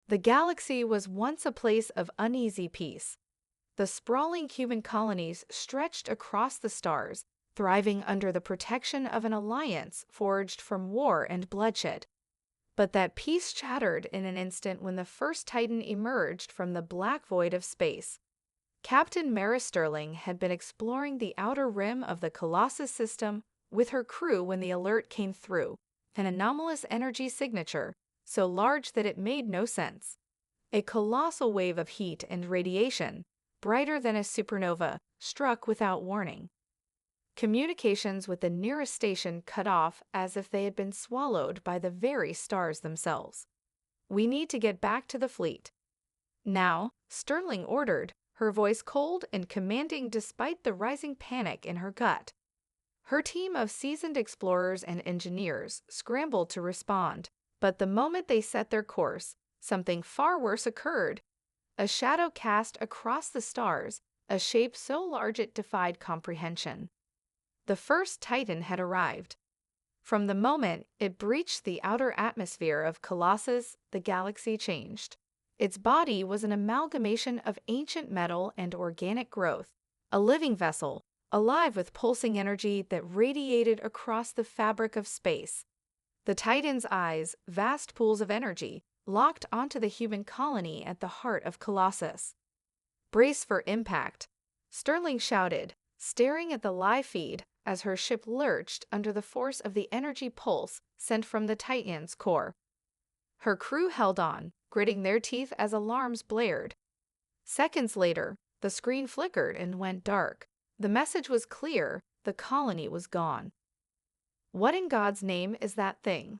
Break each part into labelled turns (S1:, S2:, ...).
S1: The galaxy was once a place of uneasy peace. The sprawling human colonies stretched across the stars, thriving under the protection of an alliance forged from war and bloodshed. But that peace shattered in an instant when the first Titan emerged from the black void of space. Captain Mara Sterling had been exploring the outer rim of the Colossus system with her crew when the alert came through, an anomalous energy signature so large that it made no sense. A colossal wave of heat and radiation, brighter than a supernova, struck without warning. Communications with the nearest station cut off as if they had been swallowed by the very stars themselves. "We need to get back to the fleet now," Sterling ordered, her voice cold and commanding despite the rising panic in her gut. Her team of seasoned explorers and engineers scrambled to respond, but the moment they set their course, something far worse occurred. A shadow cast across the stars, a shape so large it defied comprehension. The first Titan had arrived. From the moment it breached the outer atmosphere of Colossus, the galaxy changed. Its body was an amalgamation of ancient metal and organic growth, a living vessel, alive with pulsing energy that radiated across the fabric of space. The Titan's eyes, vast pools of energy, locked onto the human colony at the heart of Colossus. "Brace for impact," Sterling shouted, staring at the live feed as her ship lurched under the force of the energy pulse sent from the Titan's core. Her crew held on, gritting their teeth as alarms blared. Seconds later, the screen flickered and went dark. The message was clear: the colony was gone. "What in God's name is that thing?"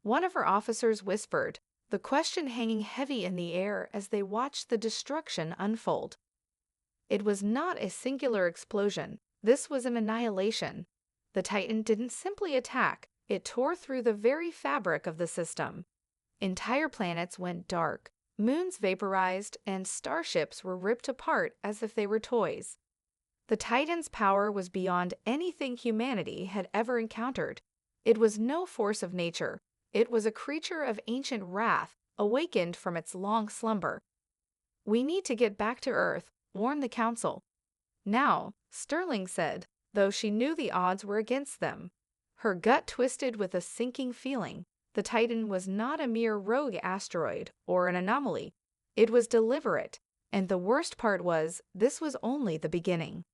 S1: one of her officers whispered, the question hanging heavy in the air as they watched the destruction unfold. It was not a singular explosion. This was an annihilation. The Titan didn't simply attack, it tore through the very fabric of the system. Entire planets went dark, moons vaporized, and starships were ripped apart as if they were toys. The Titan's power was beyond anything humanity had ever encountered. It was no force of nature. It was a creature of ancient wrath, awakened from its long slumber. "We need to get back to Earth," warned the Council. "Now," Sterling said, though she knew the odds were against them. Her gut twisted with a sinking feeling. The Titan was not a mere rogue asteroid or an anomaly. It was deliberate, and the worst part was, this was only the beginning.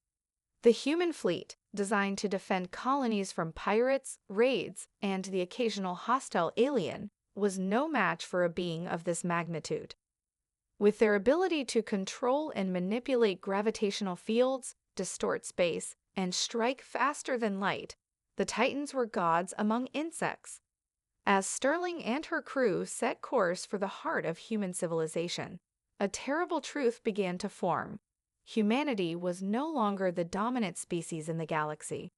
S1: The human fleet, designed to defend colonies from pirates, raids, and the occasional hostile alien, was no match for a being of this magnitude. With their ability to control and manipulate gravitational fields, distort space, and strike faster than light, the Titans were gods among insects. As Sterling and her crew set course for the heart of human civilization, a terrible truth began to form. Humanity was no longer the dominant species in the galaxy.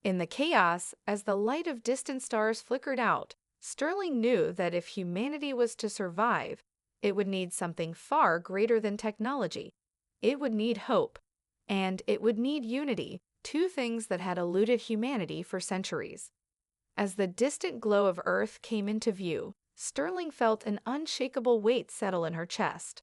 S1: In the chaos, as the light of distant stars flickered out, Sterling knew that if humanity was to survive, it would need something far greater than technology. It would need hope, and it would need unity, two things that had eluded humanity for centuries. As the distant glow of Earth came into view, Sterling felt an unshakable weight settle in her chest.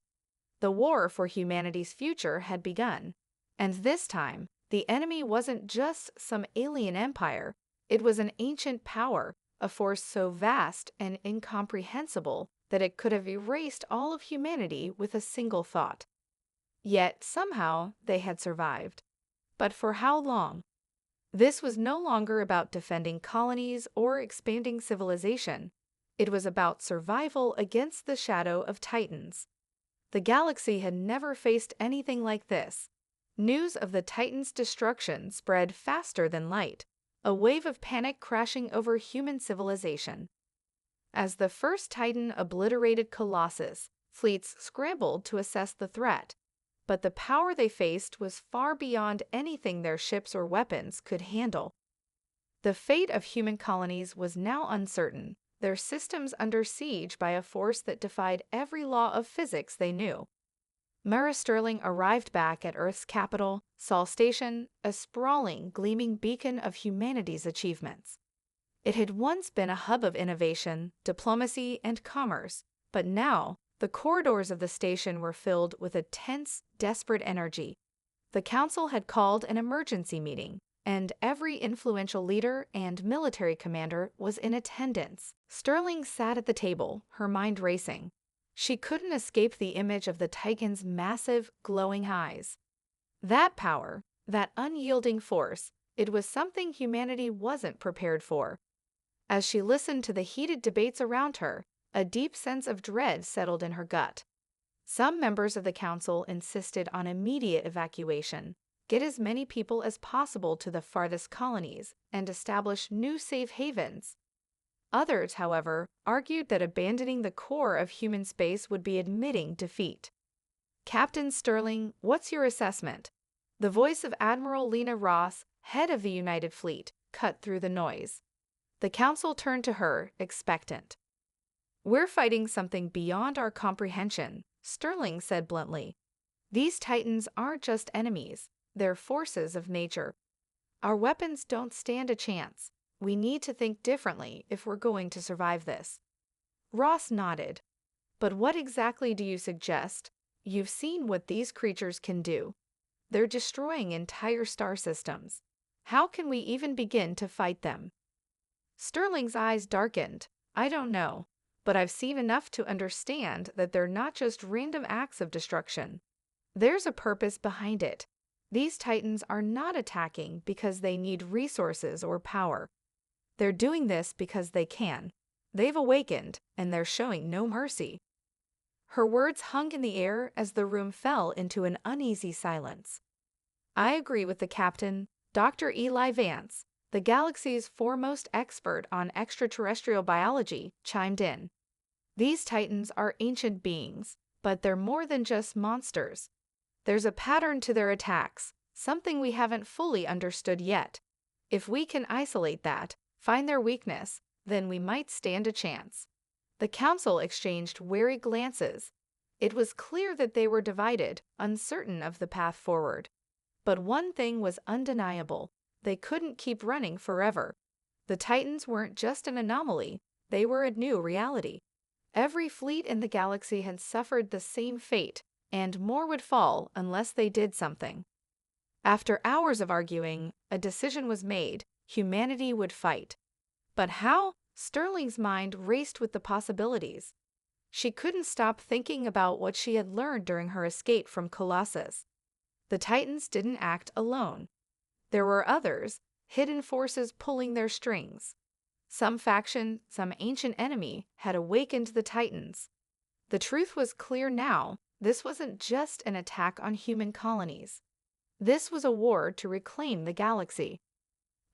S1: The war for humanity's future had begun, and this time, the enemy wasn't just some alien empire, it was an ancient power, a force so vast and incomprehensible that it could have erased all of humanity with a single thought. Yet, somehow, they had survived. But for how long? This was no longer about defending colonies or expanding civilization. It was about survival against the shadow of Titans. The galaxy had never faced anything like this. News of the Titan's destruction spread faster than light, a wave of panic crashing over human civilization. As the first Titan obliterated Colossus, fleets scrambled to assess the threat, but the power they faced was far beyond anything their ships or weapons could handle. The fate of human colonies was now uncertain, their systems under siege by a force that defied every law of physics they knew. Mara Sterling arrived back at Earth's capital, Sol Station, a sprawling, gleaming beacon of humanity's achievements. It had once been a hub of innovation, diplomacy, and commerce, but now, The corridors of the station were filled with a tense, desperate energy. The council had called an emergency meeting, and every influential leader and military commander was in attendance. Sterling sat at the table, her mind racing. She couldn't escape the image of the Titan's massive, glowing eyes. That power, that unyielding force, it was something humanity wasn't prepared for. As she listened to the heated debates around her, a deep sense of dread settled in her gut. Some members of the council insisted on immediate evacuation, get as many people as possible to the farthest colonies, and establish new safe havens. Others, however, argued that abandoning the core of human space would be admitting defeat. Captain Sterling, what's your assessment? The voice of Admiral Lena Ross, head of the United Fleet, cut through the noise. The council turned to her, expectant. We're fighting something beyond our comprehension, Sterling said bluntly. These Titans aren't just enemies, they're forces of nature. Our weapons don't stand a chance. We need to think differently if we're going to survive this. Ross nodded. But what exactly do you suggest? You've seen what these creatures can do. They're destroying entire star systems. How can we even begin to fight them? Sterling's eyes darkened. I don't know, but I've seen enough to understand that they're not just random acts of destruction. There's a purpose behind it. These Titans are not attacking because they need resources or power. They're doing this because they can. They've awakened, and they're showing no mercy. Her words hung in the air as the room fell into an uneasy silence. I agree with the captain, Dr. Eli Vance, the galaxy's foremost expert on extraterrestrial biology, chimed in. These Titans are ancient beings, but they're more than just monsters. There's a pattern to their attacks, something we haven't fully understood yet. If we can isolate that, find their weakness, then we might stand a chance. The council exchanged wary glances. It was clear that they were divided, uncertain of the path forward. But one thing was undeniable. They couldn't keep running forever. The Titans weren't just an anomaly, they were a new reality. Every fleet in the galaxy had suffered the same fate, and more would fall unless they did something. After hours of arguing, a decision was made. Humanity would fight. But how? Sterling's mind raced with the possibilities. She couldn't stop thinking about what she had learned during her escape from Colossus. The Titans didn't act alone. There were others, hidden forces pulling their strings. Some faction, some ancient enemy, had awakened the Titans. The truth was clear now. This wasn't just an attack on human colonies. This was a war to reclaim the galaxy.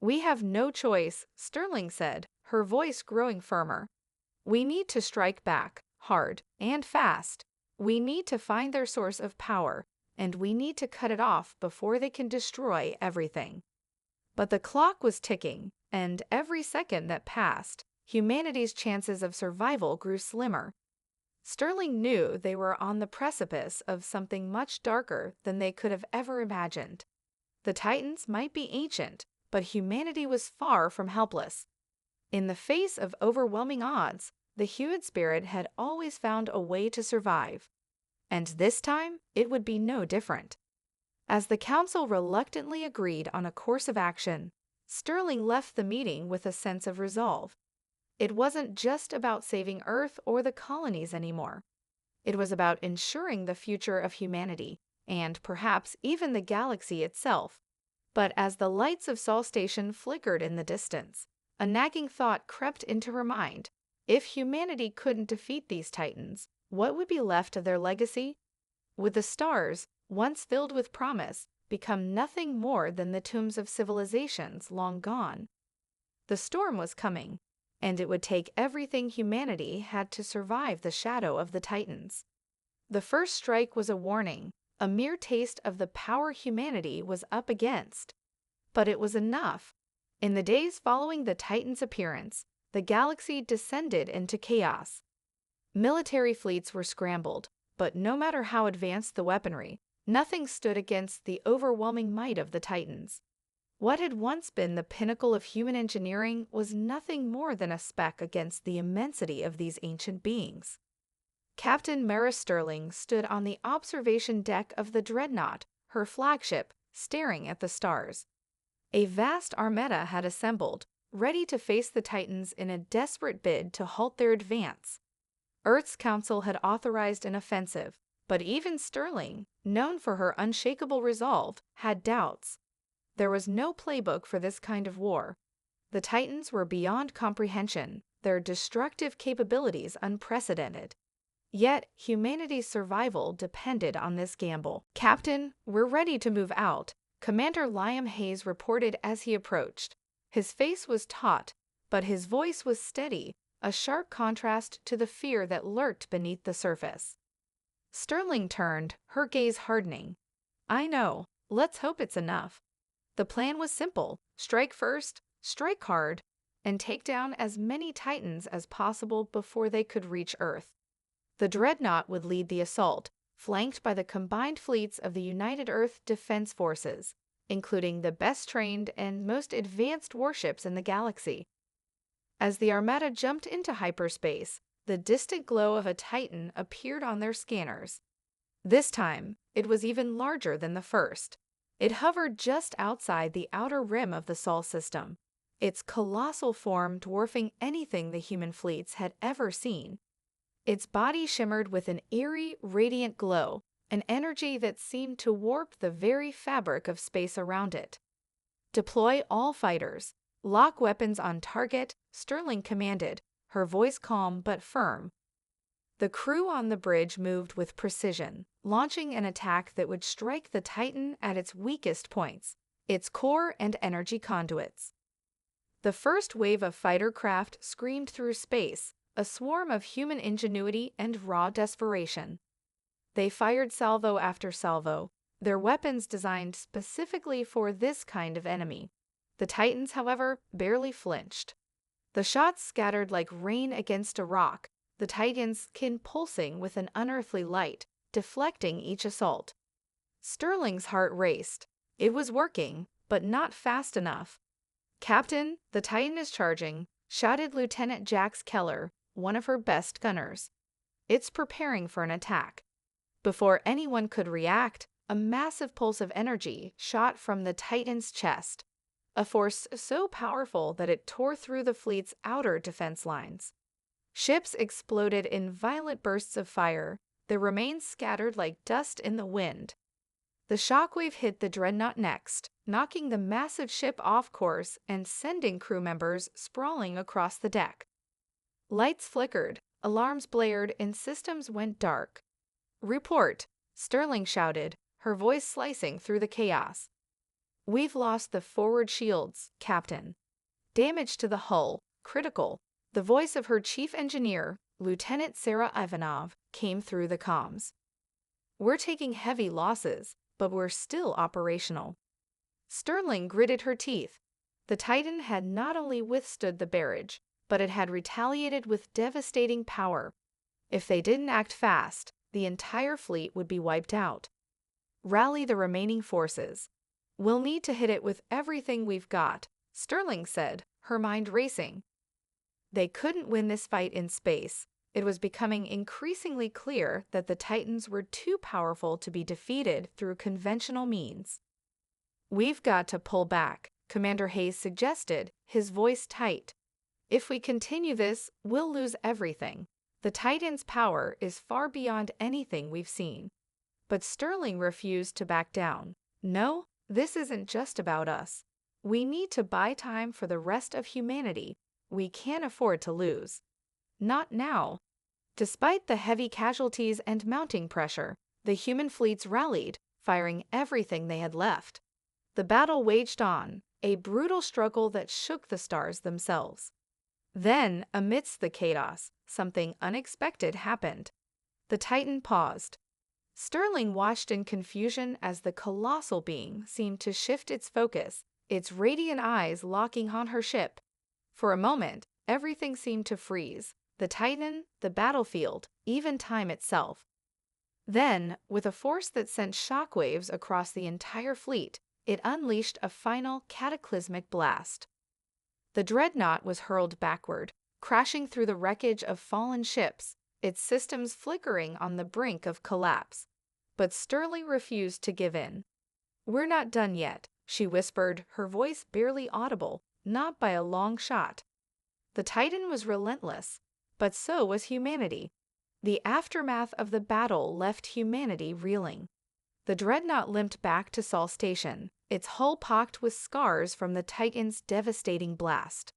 S1: We have no choice, Sterling said, her voice growing firmer. We need to strike back, hard and fast. We need to find their source of power, and we need to cut it off before they can destroy everything. But the clock was ticking, and every second that passed, humanity's chances of survival grew slimmer. Sterling knew they were on the precipice of something much darker than they could have ever imagined. The Titans might be ancient, but humanity was far from helpless. In the face of overwhelming odds, the human spirit had always found a way to survive. And this time, it would be no different. As the council reluctantly agreed on a course of action, Sterling left the meeting with a sense of resolve. It wasn't just about saving Earth or the colonies anymore. It was about ensuring the future of humanity, and perhaps even the galaxy itself. But as the lights of Sol Station flickered in the distance, a nagging thought crept into her mind. If humanity couldn't defeat these Titans, what would be left of their legacy? Would the stars, once filled with promise, become nothing more than the tombs of civilizations long gone? The storm was coming, and it would take everything humanity had to survive the shadow of the Titans. The first strike was a warning, a mere taste of the power humanity was up against. But it was enough. In the days following the Titans' appearance, the galaxy descended into chaos. Military fleets were scrambled, but no matter how advanced the weaponry, nothing stood against the overwhelming might of the Titans. What had once been the pinnacle of human engineering was nothing more than a speck against the immensity of these ancient beings. Captain Mara Sterling stood on the observation deck of the Dreadnought, her flagship, staring at the stars. A vast armada had assembled, ready to face the Titans in a desperate bid to halt their advance. Earth's council had authorized an offensive, but even Sterling, known for her unshakable resolve, had doubts. There was no playbook for this kind of war. The Titans were beyond comprehension, their destructive capabilities unprecedented. Yet, humanity's survival depended on this gamble. "Captain, we're ready to move out," Commander Liam Hayes reported as he approached. His face was taut, but his voice was steady, a sharp contrast to the fear that lurked beneath the surface. Sterling turned, her gaze hardening. "I know. Let's hope it's enough." The plan was simple: strike first, strike hard, and take down as many Titans as possible before they could reach Earth. The Dreadnought would lead the assault, flanked by the combined fleets of the United Earth Defense Forces, including the best-trained and most advanced warships in the galaxy. As the Armada jumped into hyperspace, the distant glow of a Titan appeared on their scanners. This time, it was even larger than the first. It hovered just outside the outer rim of the Sol system, its colossal form dwarfing anything the human fleets had ever seen. Its body shimmered with an eerie, radiant glow, an energy that seemed to warp the very fabric of space around it. "Deploy all fighters. Lock weapons on target," Sterling commanded, her voice calm but firm. The crew on the bridge moved with precision, launching an attack that would strike the Titan at its weakest points, its core and energy conduits. The first wave of fighter craft screamed through space, a swarm of human ingenuity and raw desperation. They fired salvo after salvo, their weapons designed specifically for this kind of enemy. The Titans, however, barely flinched. The shots scattered like rain against a rock, the Titan's skin pulsing with an unearthly light, deflecting each assault. Sterling's heart raced. It was working, but not fast enough. "Captain, the Titan is charging," shouted Lieutenant Jax Keller, one of her best gunners. "It's preparing for an attack." Before anyone could react, a massive pulse of energy shot from the Titan's chest, a force so powerful that it tore through the fleet's outer defense lines. Ships exploded in violent bursts of fire, their remains scattered like dust in the wind. The shockwave hit the Dreadnought next, knocking the massive ship off course and sending crew members sprawling across the deck. Lights flickered, alarms blared, and systems went dark. "Report," Sterling shouted, her voice slicing through the chaos. "We've lost the forward shields, Captain. Damage to the hull, critical." The voice of her chief engineer, Lieutenant Sarah Ivanov, came through the comms. "We're taking heavy losses, but we're still operational." Sterling gritted her teeth. The Titan had not only withstood the barrage, but it had retaliated with devastating power. If they didn't act fast, the entire fleet would be wiped out. "Rally the remaining forces. We'll need to hit it with everything we've got," Sterling said, her mind racing. They couldn't win this fight in space. It was becoming increasingly clear that the Titans were too powerful to be defeated through conventional means. "We've got to pull back," Commander Hayes suggested, his voice tight. "If we continue this, we'll lose everything. The Titan's power is far beyond anything we've seen." But Sterling refused to back down. "No, this isn't just about us. We need to buy time for the rest of humanity. We can't afford to lose. Not now." Despite the heavy casualties and mounting pressure, the human fleets rallied, firing everything they had left. The battle waged on, a brutal struggle that shook the stars themselves. Then, amidst the chaos, something unexpected happened. The Titan paused. Sterling watched in confusion as the colossal being seemed to shift its focus, its radiant eyes locking on her ship. For a moment, everything seemed to freeze: the Titan, the battlefield, even time itself. Then, with a force that sent shockwaves across the entire fleet, it unleashed a final cataclysmic blast. The Dreadnought was hurled backward, crashing through the wreckage of fallen ships, its systems flickering on the brink of collapse. But Sterling refused to give in. "We're not done yet," she whispered, her voice barely audible, not by a long shot. The Titan was relentless, but so was humanity. The aftermath of the battle left humanity reeling. The dreadnought limped back to Sol Station, its hull pocked with scars from the Titan's devastating blast.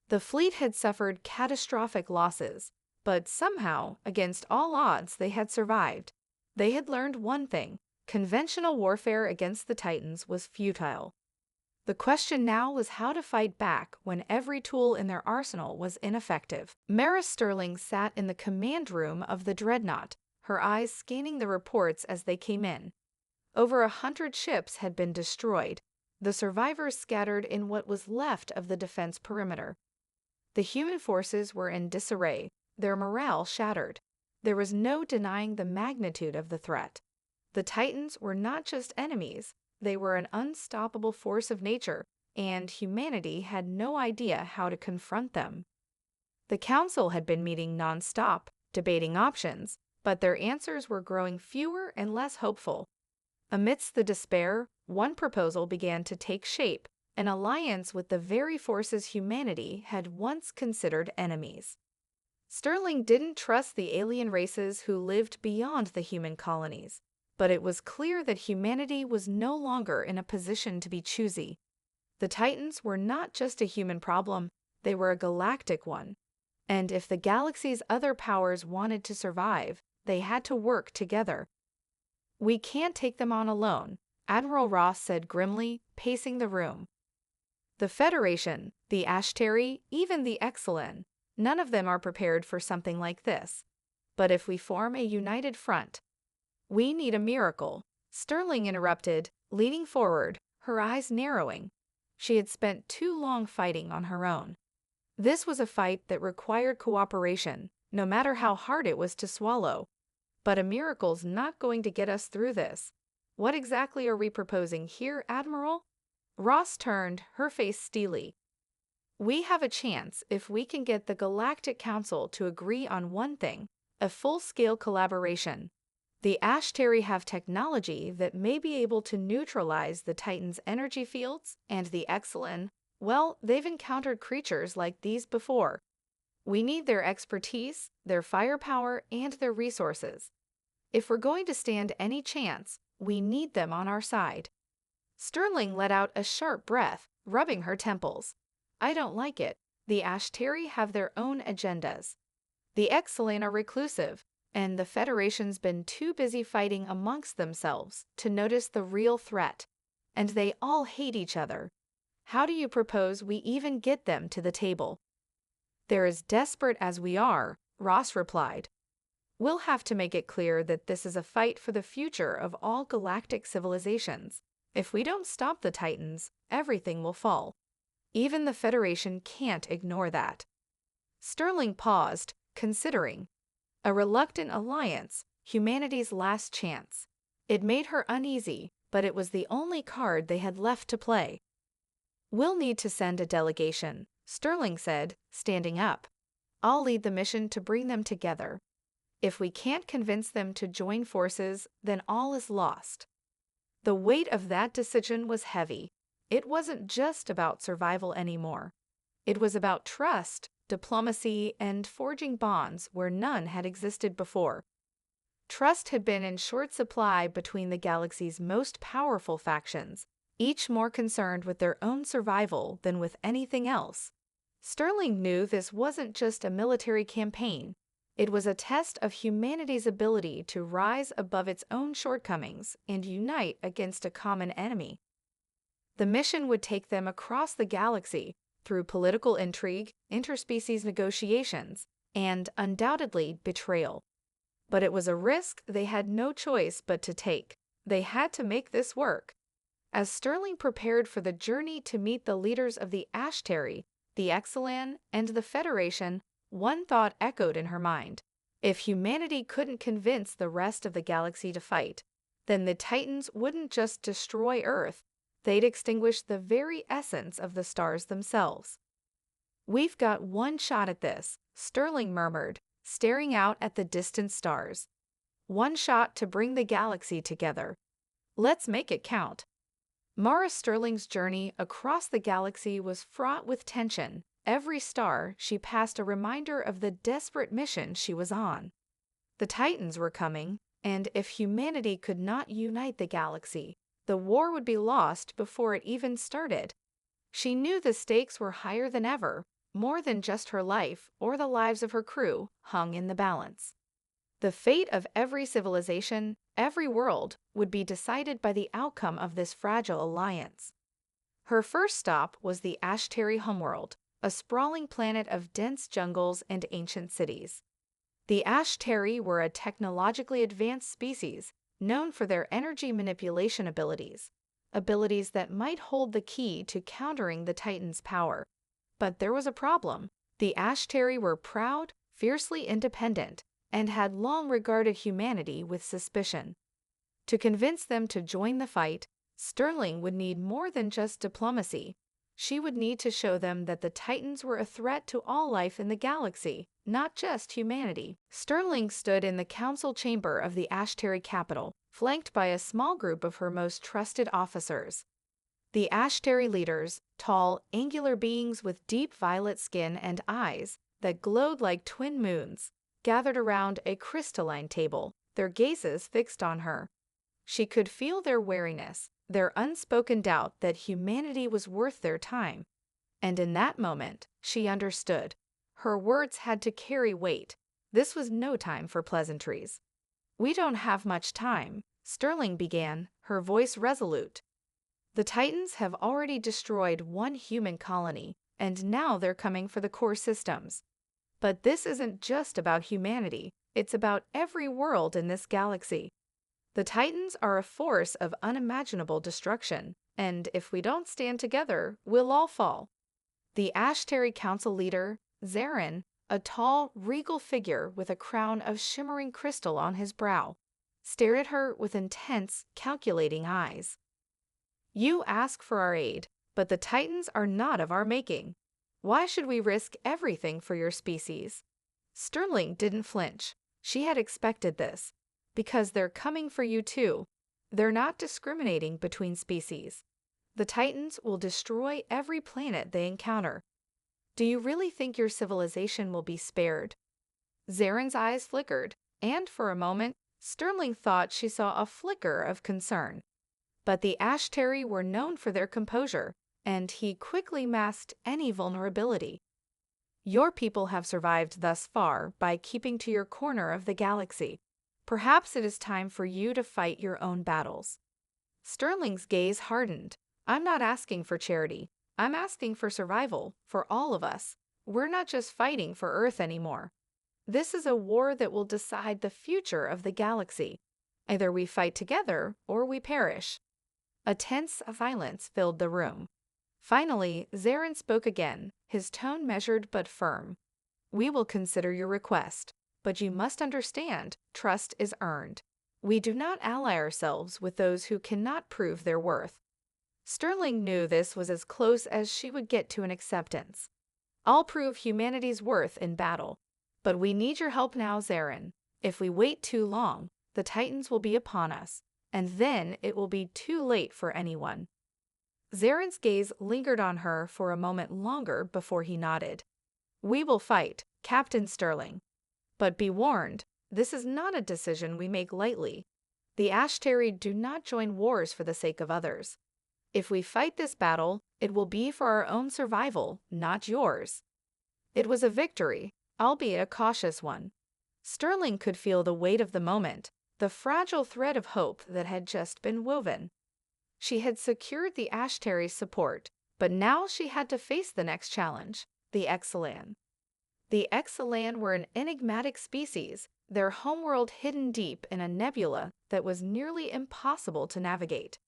S1: The fleet had suffered catastrophic losses, but somehow, against all odds, they had survived. They had learned one thing: conventional warfare against the Titans was futile. The question now was how to fight back when every tool in their arsenal was ineffective. Mara Sterling sat in the command room of the dreadnought, her eyes scanning the reports as they came in. Over 100 ships had been destroyed, the survivors scattered in what was left of the defense perimeter. The human forces were in disarray, their morale shattered. There was no denying the magnitude of the threat. The Titans were not just enemies, they were an unstoppable force of nature, and humanity had no idea how to confront them. The council had been meeting non-stop, debating options, but their answers were growing fewer and less hopeful. Amidst the despair, one proposal began to take shape: an alliance with the very forces humanity had once considered enemies. Sterling didn't trust the alien races who lived beyond the human colonies, but it was clear that humanity was no longer in a position to be choosy. The Titans were not just a human problem, they were a galactic one. And if the galaxy's other powers wanted to survive, they had to work together. "We can't take them on alone," Admiral Ross said grimly, pacing the room. "The Federation, the Ashtari, even the Exelon, none of them are prepared for something like this. But if we form a united front—" "We need a miracle," Sterling interrupted, leaning forward, her eyes narrowing. She had spent too long fighting on her own. This was a fight that required cooperation, no matter how hard it was to swallow. But a miracle's not going to get us through this. "What exactly are we proposing here, Admiral?" Ross turned, her face steely. "We have a chance if we can get the Galactic Council to agree on one thing: a full-scale collaboration. The Ashtari have technology that may be able to neutralize the Titan's energy fields, and the Exelon, well, they've encountered creatures like these before. We need their expertise, their firepower, and their resources. If we're going to stand any chance, we need them on our side." Sterling let out a sharp breath, rubbing her temples. "I don't like it. The Ashtari have their own agendas. The Exelon are reclusive, and the Federation's been too busy fighting amongst themselves to notice the real threat. And they all hate each other. How do you propose we even get them to the table?" "They're as desperate as we are," Ross replied. "We'll have to make it clear that this is a fight for the future of all galactic civilizations. If we don't stop the Titans, everything will fall. Even the Federation can't ignore that." Sterling paused, considering. A reluctant alliance, humanity's last chance. It made her uneasy, but it was the only card they had left to play. "We'll need to send a delegation," Sterling said, standing up. "I'll lead the mission to bring them together. If we can't convince them to join forces, then all is lost." The weight of that decision was heavy. It wasn't just about survival anymore. It was about trust, diplomacy, and forging bonds where none had existed before. Trust had been in short supply between the galaxy's most powerful factions, each more concerned with their own survival than with anything else. Sterling knew this wasn't just a military campaign. It was a test of humanity's ability to rise above its own shortcomings and unite against a common enemy. The mission would take them across the galaxy, through political intrigue, interspecies negotiations, and, undoubtedly, betrayal. But it was a risk they had no choice but to take. They had to make this work. As Sterling prepared for the journey to meet the leaders of the Ashtari, the Exelon, and the Federation, one thought echoed in her mind. If humanity couldn't convince the rest of the galaxy to fight, then the Titans wouldn't just destroy Earth, they'd extinguish the very essence of the stars themselves. "We've got one shot at this," Sterling murmured, staring out at the distant stars. One shot to bring the galaxy together. Let's make it count. Mara Sterling's journey across the galaxy was fraught with tension. Every star she passed a reminder of the desperate mission she was on. The Titans were coming, and if humanity could not unite the galaxy, the war would be lost before it even started. She knew the stakes were higher than ever. More than just her life or the lives of her crew hung in the balance. The fate of every civilization, every world, would be decided by the outcome of this fragile alliance. Her first stop was the Ashtari homeworld, a sprawling planet of dense jungles and ancient cities. The Ashtari were a technologically advanced species known for their energy manipulation abilities that might hold the key to countering the Titans' power. But there was a problem. The Ashtari were proud, fiercely independent, and had long regarded humanity with suspicion. To convince them to join the fight, Sterling would need more than just diplomacy. She would need to show them that the Titans were a threat to all life in the galaxy, not just humanity. Sterling stood in the council chamber of the Ashtari capital, flanked by a small group of her most trusted officers. The Ashtari leaders, tall, angular beings with deep violet skin and eyes that glowed like twin moons, gathered around a crystalline table, their gazes fixed on her. She could feel their wariness, their unspoken doubt that humanity was worth their time. And in that moment, she understood. Her words had to carry weight. This was no time for pleasantries. "We don't have much time," Sterling began, her voice resolute. "The Titans have already destroyed one human colony, and now they're coming for the core systems. But this isn't just about humanity, it's about every world in this galaxy. The Titans are a force of unimaginable destruction, and if we don't stand together, we'll all fall." The Ashtari Council leader, Zarin, a tall, regal figure with a crown of shimmering crystal on his brow, stared at her with intense, calculating eyes. "You ask for our aid, but the Titans are not of our making. Why should we risk everything for your species?" Sterling didn't flinch. She had expected this. "Because they're coming for you too. They're not discriminating between species. The Titans will destroy every planet they encounter. Do you really think your civilization will be spared?" Zarin's eyes flickered, and for a moment, Sterling thought she saw a flicker of concern. But the Ashtari were known for their composure, and he quickly masked any vulnerability. "Your people have survived thus far by keeping to your corner of the galaxy. Perhaps it is time for you to fight your own battles." Sterling's gaze hardened. "I'm not asking for charity. I'm asking for survival, for all of us. We're not just fighting for Earth anymore. This is a war that will decide the future of the galaxy. Either we fight together or we perish." A tense silence filled the room. Finally, Zarin spoke again, his tone measured but firm. "We will consider your request, but you must understand, trust is earned. We do not ally ourselves with those who cannot prove their worth." Sterling knew this was as close as she would get to an acceptance. "I'll prove humanity's worth in battle. But we need your help now, Zarin. If we wait too long, the Titans will be upon us, and then it will be too late for anyone." Zarin's gaze lingered on her for a moment longer before he nodded. "We will fight, Captain Sterling. But be warned, this is not a decision we make lightly. The Ashtari do not join wars for the sake of others. If we fight this battle, it will be for our own survival, not yours." It was a victory, albeit a cautious one. Sterling could feel the weight of the moment, the fragile thread of hope that had just been woven. She had secured the Ashtari's support, but now she had to face the next challenge, the Exelan. The Exelan were an enigmatic species, their homeworld hidden deep in a nebula that was nearly impossible to navigate.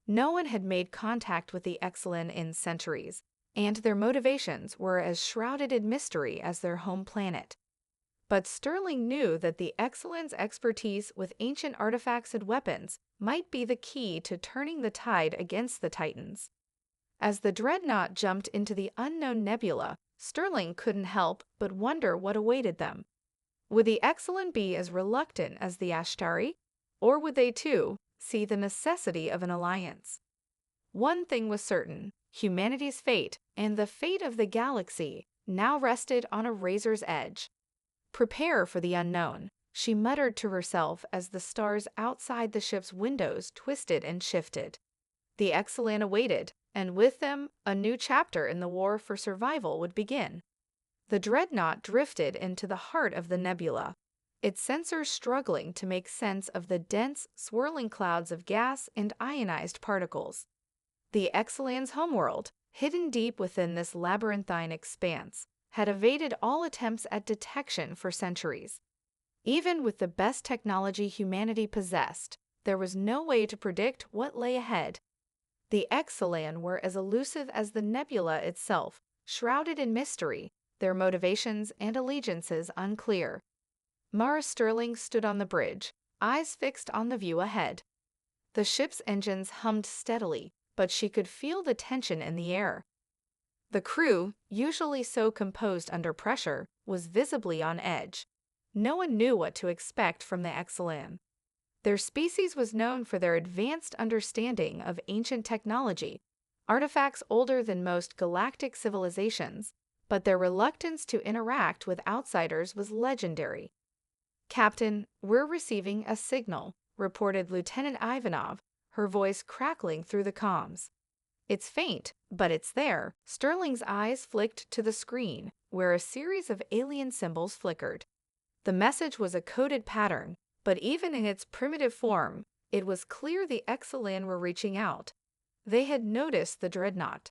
S1: No one had made contact with the Exelan in centuries, and their motivations were as shrouded in mystery as their home planet. But Sterling knew that the Exelan's expertise with ancient artifacts and weapons might be the key to turning the tide against the Titans. As the dreadnought jumped into the unknown nebula, Sterling couldn't help but wonder what awaited them. Would the Excellent be as reluctant as the Ashtari? Or would they, too, see the necessity of an alliance? One thing was certain: humanity's fate, and the fate of the galaxy, now rested on a razor's edge. "Prepare for the unknown," she muttered to herself as the stars outside the ship's windows twisted and shifted. The Excellent awaited, and with them, a new chapter in the war for survival would begin. The dreadnought drifted into the heart of the nebula, its sensors struggling to make sense of the dense, swirling clouds of gas and ionized particles. The Excellent's homeworld, hidden deep within this labyrinthine expanse, had evaded all attempts at detection for centuries. Even with the best technology humanity possessed, there was no way to predict what lay ahead. The Excellent were as elusive as the nebula itself, shrouded in mystery, their motivations and allegiances unclear. Mara Sterling stood on the bridge, eyes fixed on the view ahead. The ship's engines hummed steadily, but she could feel the tension in the air. The crew, usually so composed under pressure, was visibly on edge. No one knew what to expect from the Excellent. Their species was known for their advanced understanding of ancient technology, artifacts older than most galactic civilizations, but their reluctance to interact with outsiders was legendary. "Captain, we're receiving a signal," reported Lieutenant Ivanov, her voice crackling through the comms. "It's faint, but it's there." Sterling's eyes flicked to the screen, where a series of alien symbols flickered. The message was a coded pattern, but even in its primitive form, it was clear the Excellent were reaching out. They had noticed the dreadnought.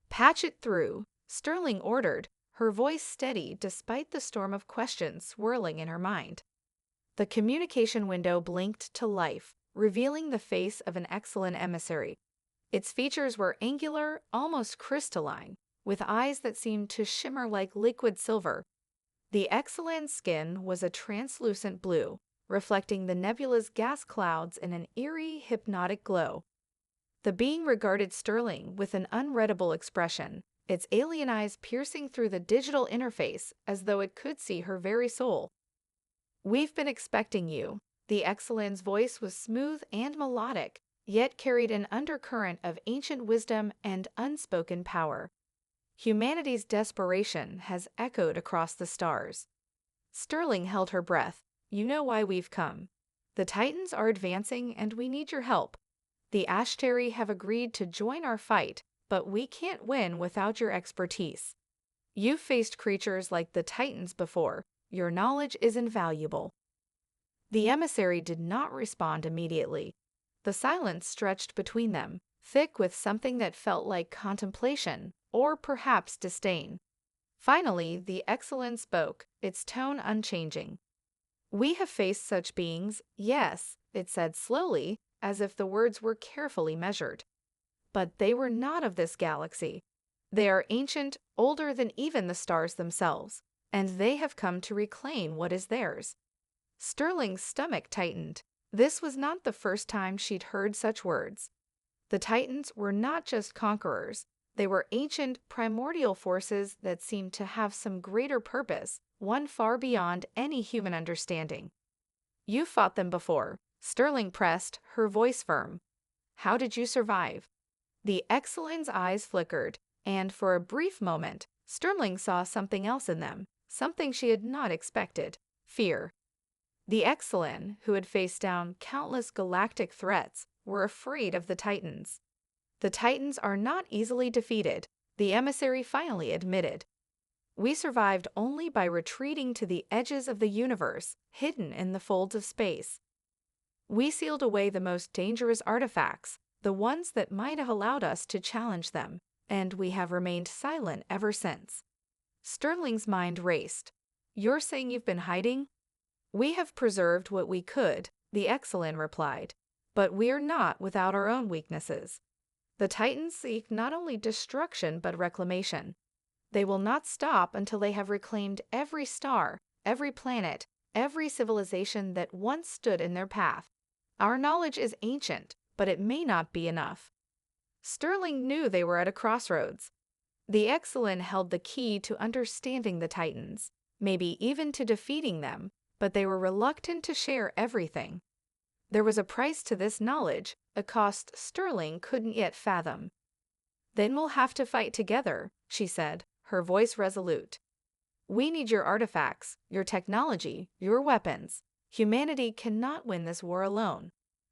S1: "Patch it through," Sterling ordered, her voice steady despite the storm of questions swirling in her mind. The communication window blinked to life, revealing the face of an Excellent emissary. Its features were angular, almost crystalline, with eyes that seemed to shimmer like liquid silver. The Excellent skin was a translucent blue, reflecting the nebula's gas clouds in an eerie, hypnotic glow. The being regarded Sterling with an unreadable expression, its alien eyes piercing through the digital interface as though it could see her very soul. "We've been expecting you." The Excellent's voice was smooth and melodic, yet carried an undercurrent of ancient wisdom and unspoken power. Humanity's desperation has echoed across the stars. Sterling held her breath. "You know why we've come. The Titans are advancing and we need your help. The Ashtari have agreed to join our fight, but we can't win without your expertise. You've faced creatures like the Titans before. Your knowledge is invaluable." The emissary did not respond immediately. The silence stretched between them, thick with something that felt like contemplation, or perhaps disdain. Finally, the Excellent spoke, its tone unchanging. "We have faced such beings, yes," it said slowly, as if the words were carefully measured. "But they were not of this galaxy. They are ancient, older than even the stars themselves, and they have come to reclaim what is theirs." Sterling's stomach tightened. This was not the first time she'd heard such words. The Titans were not just conquerors. They were ancient, primordial forces that seemed to have some greater purpose, one far beyond any human understanding. "You fought them before," Sterling pressed, her voice firm. "How did you survive?" The Excellent's eyes flickered, and for a brief moment, Sterling saw something else in them, something she had not expected: fear. The Excellent, who had faced down countless galactic threats, were afraid of the Titans. "The Titans are not easily defeated," the emissary finally admitted. "We survived only by retreating to the edges of the universe, hidden in the folds of space. We sealed away the most dangerous artifacts, the ones that might have allowed us to challenge them, and we have remained silent ever since." Sterling's mind raced. "You're saying you've been hiding?" "We have preserved what we could," the Excellent replied, "but we are not without our own weaknesses. The Titans seek not only destruction but reclamation. They will not stop until they have reclaimed every star, every planet, every civilization that once stood in their path. Our knowledge is ancient, but it may not be enough." Sterling knew they were at a crossroads. The Excellent held the key to understanding the Titans, maybe even to defeating them, but they were reluctant to share everything. There was a price to this knowledge, a cost Sterling couldn't yet fathom. "Then we'll have to fight together," she said, her voice resolute. "We need your artifacts, your technology, your weapons. Humanity cannot win this war alone.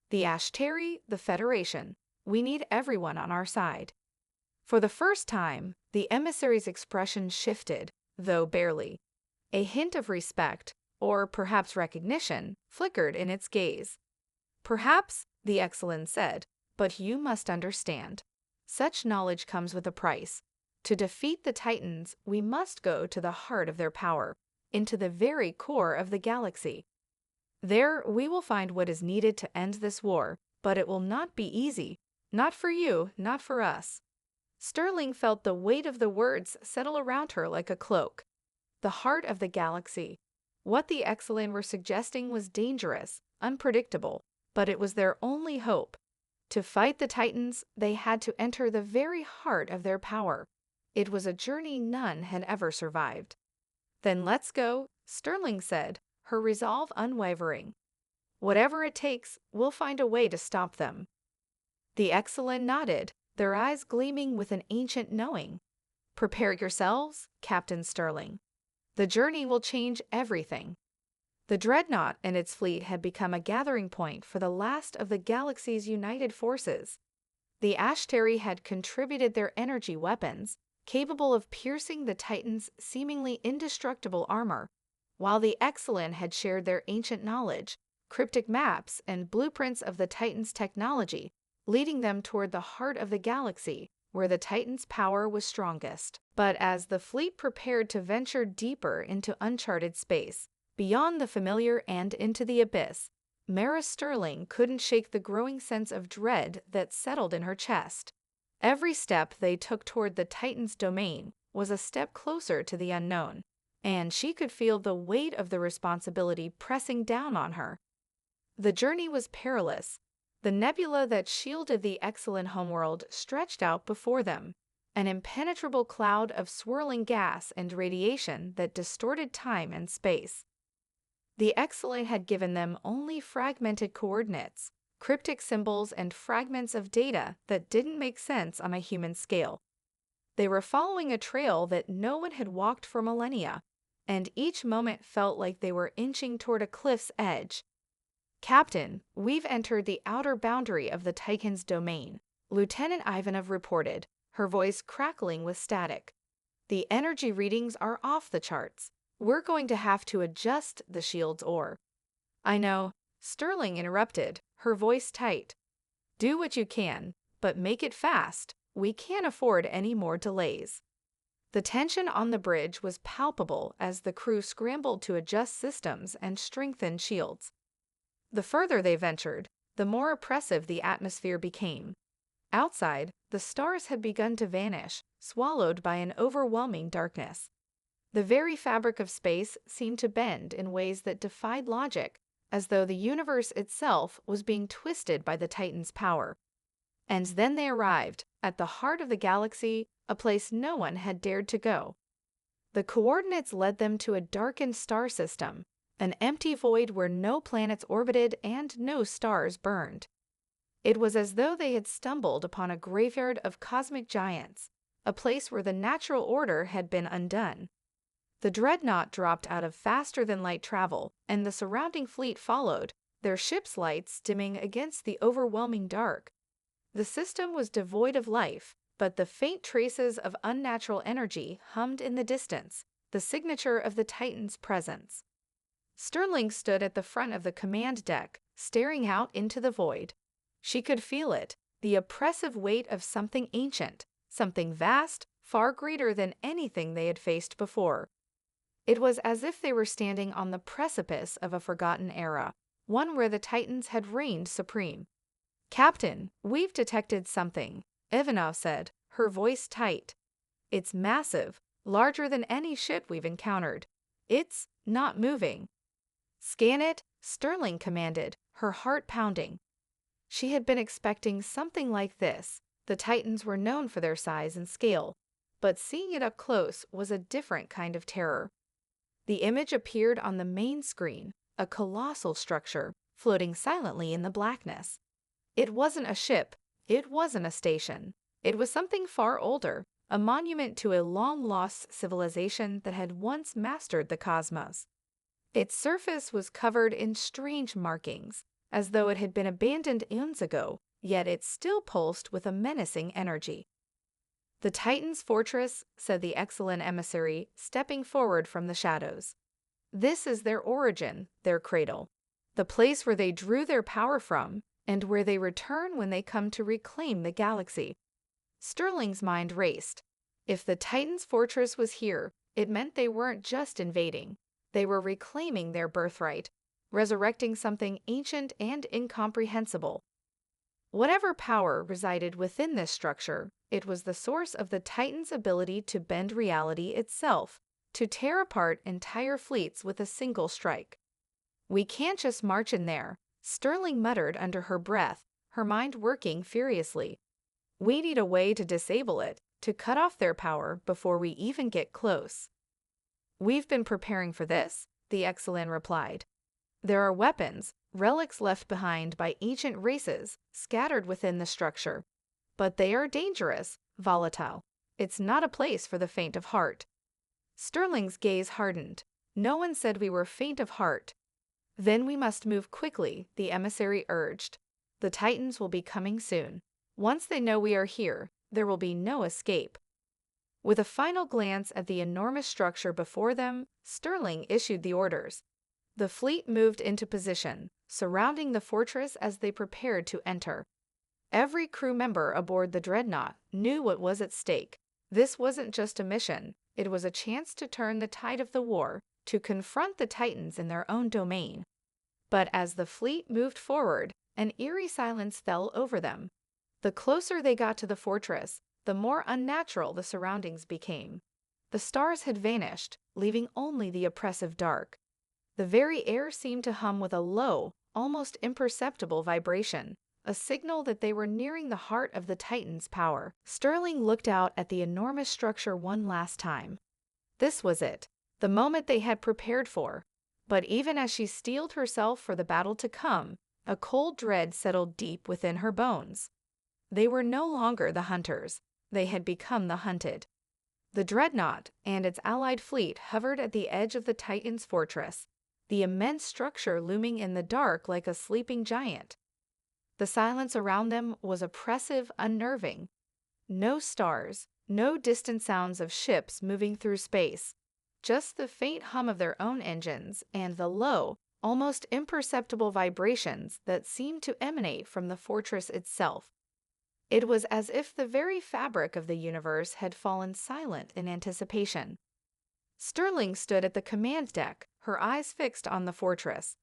S1: The Ashtari, the Federation. We need everyone on our side." For the first time, the emissary's expression shifted, though barely. A hint of respect, or perhaps recognition, flickered in its gaze. "Perhaps," the Excellent said, "but you must understand. Such knowledge comes with a price. To defeat the Titans, we must go to the heart of their power, into the very core of the galaxy. There, we will find what is needed to end this war, but it will not be easy. Not for you, not for us." Sterling felt the weight of the words settle around her like a cloak. The heart of the galaxy. What the Excellent were suggesting was dangerous, unpredictable, but it was their only hope. To fight the Titans, they had to enter the very heart of their power. It was a journey none had ever survived. "Then let's go," Sterling said, her resolve unwavering. "Whatever it takes, we'll find a way to stop them." The Excellent nodded, their eyes gleaming with an ancient knowing. "Prepare yourselves, Captain Sterling. The journey will change everything." The Dreadnought and its fleet had become a gathering point for the last of the galaxy's united forces. The Ashtari had contributed their energy weapons, capable of piercing the Titans' seemingly indestructible armor, while the Excellent had shared their ancient knowledge, cryptic maps, and blueprints of the Titans' technology, leading them toward the heart of the galaxy, where the Titans' power was strongest. But as the fleet prepared to venture deeper into uncharted space, beyond the familiar and into the abyss, Mara Sterling couldn't shake the growing sense of dread that settled in her chest. Every step they took toward the Titan's domain was a step closer to the unknown, and she could feel the weight of the responsibility pressing down on her. The journey was perilous. The nebula that shielded the Excellent homeworld stretched out before them, an impenetrable cloud of swirling gas and radiation that distorted time and space. The Excellent had given them only fragmented coordinates, cryptic symbols, and fragments of data that didn't make sense on a human scale. They were following a trail that no one had walked for millennia, and each moment felt like they were inching toward a cliff's edge. "Captain, we've entered the outer boundary of the Titan's domain," Lieutenant Ivanov reported, her voice crackling with static. "The energy readings are off the charts. We're going to have to adjust the shield's ore." "I know," Sterling interrupted, her voice tight. "Do what you can, but make it fast. We can't afford any more delays." The tension on the bridge was palpable as the crew scrambled to adjust systems and strengthen shields. The further they ventured, the more oppressive the atmosphere became. Outside, the stars had begun to vanish, swallowed by an overwhelming darkness. The very fabric of space seemed to bend in ways that defied logic, as though the universe itself was being twisted by the Titan's power. And then they arrived, at the heart of the galaxy, a place no one had dared to go. The coordinates led them to a darkened star system, an empty void where no planets orbited and no stars burned. It was as though they had stumbled upon a graveyard of cosmic giants, a place where the natural order had been undone. The Dreadnought dropped out of faster-than-light travel, and the surrounding fleet followed, their ship's lights dimming against the overwhelming dark. The system was devoid of life, but the faint traces of unnatural energy hummed in the distance, the signature of the Titan's presence. Sterling stood at the front of the command deck, staring out into the void. She could feel it, the oppressive weight of something ancient, something vast, far greater than anything they had faced before. It was as if they were standing on the precipice of a forgotten era, one where the Titans had reigned supreme. "Captain, we've detected something," Ivanov said, her voice tight. "It's massive, larger than any ship we've encountered. It's not moving." "Scan it," Sterling commanded, her heart pounding. She had been expecting something like this. The Titans were known for their size and scale, but seeing it up close was a different kind of terror. The image appeared on the main screen, a colossal structure floating silently in the blackness. It wasn't a ship, it wasn't a station. It was something far older, a monument to a long-lost civilization that had once mastered the cosmos. Its surface was covered in strange markings, as though it had been abandoned eons ago, yet it still pulsed with a menacing energy. "The Titan's fortress," said the excellent emissary, stepping forward from the shadows. "This is their origin, their cradle, the place where they drew their power from, and where they return when they come to reclaim the galaxy." Sterling's mind raced. If the Titan's fortress was here, it meant they weren't just invading. They were reclaiming their birthright, resurrecting something ancient and incomprehensible. Whatever power resided within this structure, it was the source of the Titan's ability to bend reality itself, to tear apart entire fleets with a single strike. "We can't just march in there," Sterling muttered under her breath, her mind working furiously. "We need a way to disable it, to cut off their power before we even get close." "We've been preparing for this," the Excellent replied. "There are weapons, relics left behind by ancient races, scattered within the structure. But they are dangerous, volatile. It's not a place for the faint of heart." Sterling's gaze hardened. "No one said we were faint of heart." "Then we must move quickly," the emissary urged. "The Titans will be coming soon. Once they know we are here, there will be no escape." With a final glance at the enormous structure before them, Sterling issued the orders. The fleet moved into position, surrounding the fortress as they prepared to enter. Every crew member aboard the dreadnought knew what was at stake. This wasn't just a mission, it was a chance to turn the tide of the war, to confront the Titans in their own domain. But as the fleet moved forward, an eerie silence fell over them. The closer they got to the fortress, the more unnatural the surroundings became. The stars had vanished, leaving only the oppressive dark. The very air seemed to hum with a low, almost imperceptible vibration, a signal that they were nearing the heart of the Titan's power. Sterling looked out at the enormous structure one last time. This was it, the moment they had prepared for. But even as she steeled herself for the battle to come, a cold dread settled deep within her bones. They were no longer the hunters, they had become the hunted. The dreadnought and its allied fleet hovered at the edge of the Titan's fortress, the immense structure looming in the dark like a sleeping giant. The silence around them was oppressive, unnerving. No stars, no distant sounds of ships moving through space, just the faint hum of their own engines and the low, almost imperceptible vibrations that seemed to emanate from the fortress itself. It was as if the very fabric of the universe had fallen silent in anticipation. Sterling stood at the command deck, her eyes fixed on the fortress.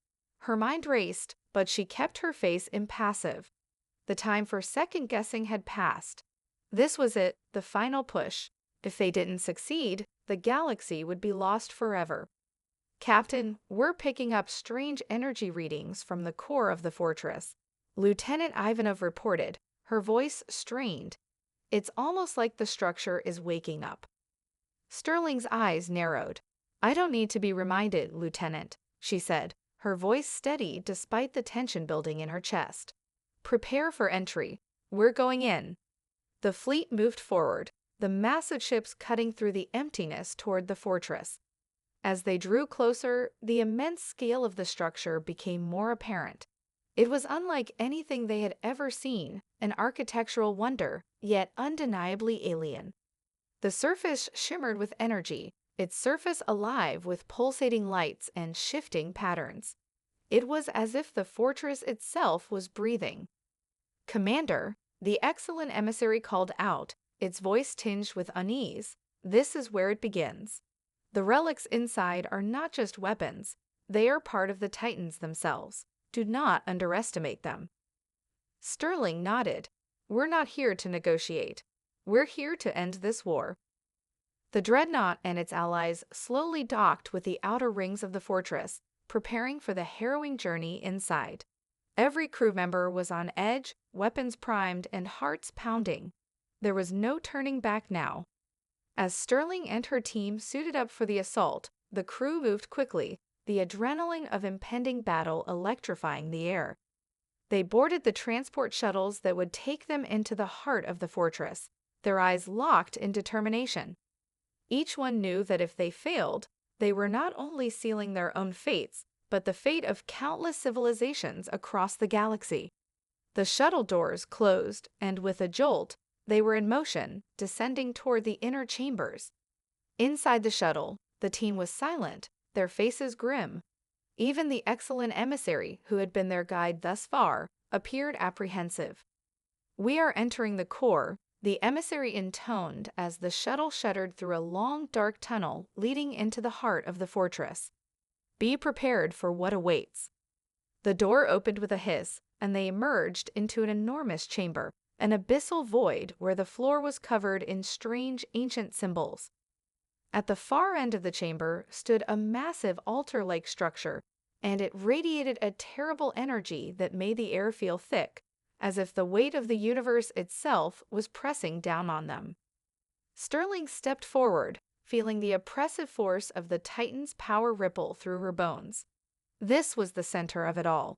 S1: Her mind raced, but she kept her face impassive. The time for second-guessing had passed. This was it, the final push. If they didn't succeed, the galaxy would be lost forever. "Captain, we're picking up strange energy readings from the core of the fortress," Lieutenant Ivanov reported, her voice strained. "It's almost like the structure is waking up." Sterling's eyes narrowed. "I don't need to be reminded, Lieutenant," she said, her voice steady despite the tension building in her chest. "Prepare for entry. We're going in." The fleet moved forward, the massive ships cutting through the emptiness toward the fortress. As they drew closer, the immense scale of the structure became more apparent. It was unlike anything they had ever seen, an architectural wonder, yet undeniably alien. The surface shimmered with energy, its surface alive with pulsating lights and shifting patterns. It was as if the fortress itself was breathing. "Commander," the excellent emissary called out, its voice tinged with unease, "this is where it begins. The relics inside are not just weapons, they are part of the Titans themselves. Do not underestimate them." Sterling nodded. "We're not here to negotiate. We're here to end this war." The dreadnought and its allies slowly docked with the outer rings of the fortress, preparing for the harrowing journey inside. Every crew member was on edge, weapons primed, and hearts pounding. There was no turning back now. As Sterling and her team suited up for the assault, The crew moved quickly, the adrenaline of impending battle electrifying the air. They boarded the transport shuttles that would take them into the heart of the fortress, their eyes locked in determination. Each one knew that if they failed, they were not only sealing their own fates, but the fate of countless civilizations across the galaxy. The shuttle doors closed, and with a jolt, they were in motion, descending toward the inner chambers. Inside the shuttle, the team was silent, their faces grim. Even the excellent emissary, who had been their guide thus far, appeared apprehensive. "We are entering the core," the emissary intoned as the shuttle shuddered through a long, dark tunnel leading into the heart of the fortress. "Be prepared for what awaits." The door opened with a hiss, and they emerged into an enormous chamber, an abyssal void where the floor was covered in strange ancient symbols. At the far end of the chamber stood a massive altar-like structure, and it radiated a terrible energy that made the air feel thick, as if the weight of the universe itself was pressing down on them. Sterling stepped forward, feeling the oppressive force of the Titan's power ripple through her bones. This was the center of it all,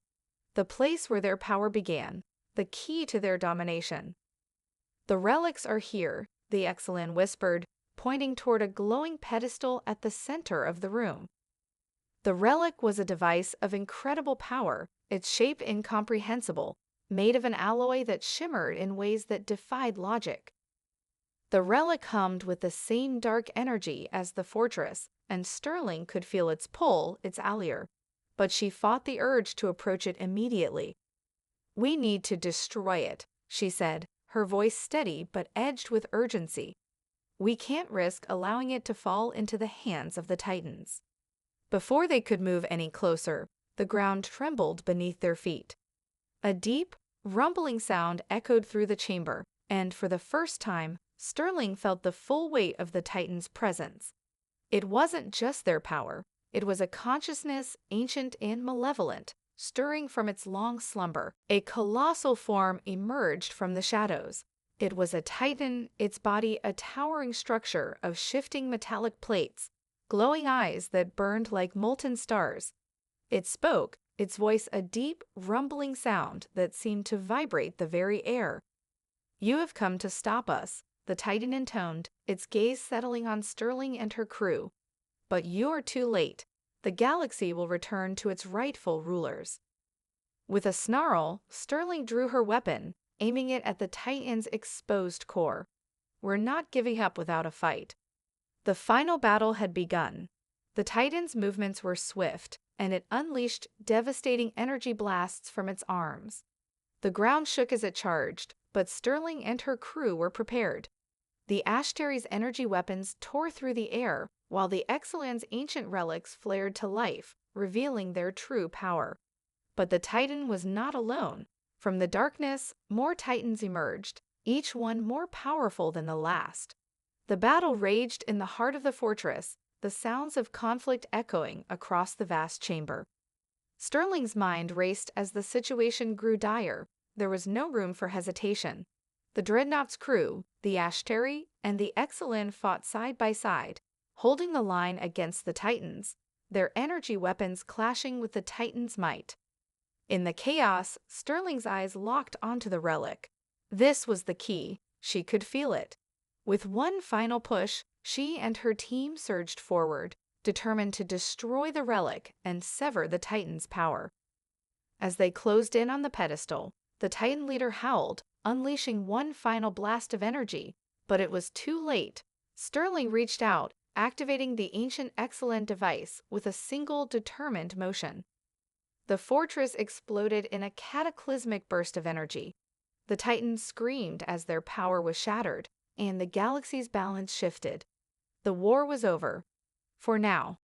S1: the place where their power began, the key to their domination. "The relics are here," the Excellent whispered, pointing toward a glowing pedestal at the center of the room. The relic was a device of incredible power, its shape incomprehensible, made of an alloy that shimmered in ways that defied logic. The relic hummed with the same dark energy as the fortress, and Sterling could feel its pull, its allure. But she fought the urge to approach it immediately. "We need to destroy it," she said, her voice steady but edged with urgency. "We can't risk allowing it to fall into the hands of the Titans." Before they could move any closer, the ground trembled beneath their feet. A deep, rumbling sound echoed through the chamber, and for the first time, Sterling felt the full weight of the Titans' presence. It wasn't just their power. It was a consciousness, ancient and malevolent, stirring from its long slumber. A colossal form emerged from the shadows. It was a Titan, its body a towering structure of shifting metallic plates, glowing eyes that burned like molten stars. It spoke, its voice a deep, rumbling sound that seemed to vibrate the very air. "You have come to stop us," the Titan intoned, its gaze settling on Sterling and her crew. "But you're too late. The galaxy will return to its rightful rulers." With a snarl, Sterling drew her weapon, aiming it at the Titan's exposed core. "We're not giving up without a fight." The final battle had begun. The Titan's movements were swift, and it unleashed devastating energy blasts from its arms. The ground shook as it charged, but Sterling and her crew were prepared. The Ashtary's energy weapons tore through the air, while the Excellent's ancient relics flared to life, revealing their true power. But the Titan was not alone. From the darkness, more Titans emerged, each one more powerful than the last. The battle raged in the heart of the fortress, the sounds of conflict echoing across the vast chamber. Sterling's mind raced as the situation grew dire. There was no room for hesitation. The Dreadnought's crew, the Ashtary, and the Excellent fought side by side, holding the line against the Titans, their energy weapons clashing with the Titan's might. In the chaos, Sterling's eyes locked onto the relic. This was the key. She could feel it. With one final push, she and her team surged forward, determined to destroy the relic and sever the Titan's power. As they closed in on the pedestal, the Titan leader howled, unleashing one final blast of energy, but it was too late. Sterling reached out, activating the ancient Excellent device with a single determined motion. The fortress exploded in a cataclysmic burst of energy. The Titans screamed as their power was shattered, and the galaxy's balance shifted. The war was over. For now.